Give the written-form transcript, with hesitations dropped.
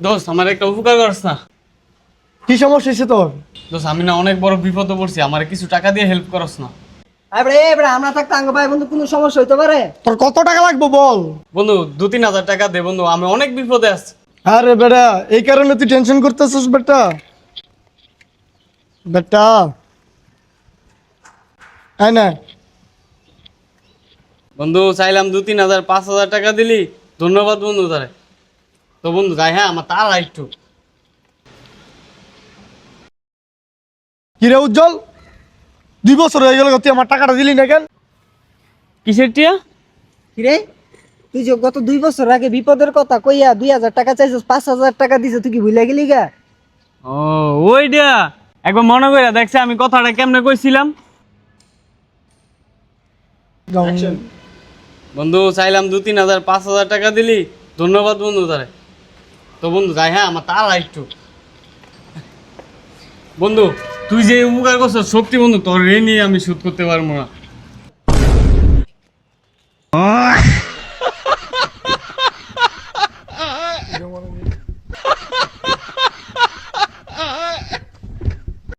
দোস্ত আমার একটা উপকার করছ না? কি সমস্যা হয়েছে তোর? দোস্ত আমি না অনেক বড় বিপদে পড়ছি, আমার কিছু টাকা দিয়ে হেল্প করস না? আমরা থাকতে আঙ্গ ভাই বন্ধু কোনো সমস্যা হইতে পারে? তোর কত টাকা লাগবে বল? বন্ধু 2-3 হাজার টাকা দে বন্ধু, আমি অনেক বিপদে আছি। আরে বেটা, এই কারণে তুই টেনশন করতেছিস বেটা? বেটা আয় না। বন্ধু চাইলাম 2-3 হাজার 5,000 টাকা দিলি, ধন্যবাদ বন্ধু তারে। তো বন্ধু যাই, হ্যাঁ আমার তার একটু। কিরে উজ্জ্বল, 2 বছর হয়ে গেল তুই আমার টাকাটা দিলি না কেন? কিসের টিয়া? কিরে তুই যে গত 2 বছর আগে বিপদের কথা কইয়া 2,000 টাকা চাইছিস, 5,000 টাকা দিছে, তুই কি ভুলে গেলি গা? ও ওইটা একবার মনে করে দেখছে আমি কথাটা কেমনে কইছিলাম। বন্ধু চাইলাম 2-3 হাজার 5,000 টাকা দিলি, ধন্যবাদ বন্ধু তারে। তো বন্ধু যাই, হ্যাঁ আমার তার একটু। বন্ধু তুই যে উপকার করছ সত্যি বন্ধু, তোর ঋণ নিয়ে আমি শোধ করতে পারবো না।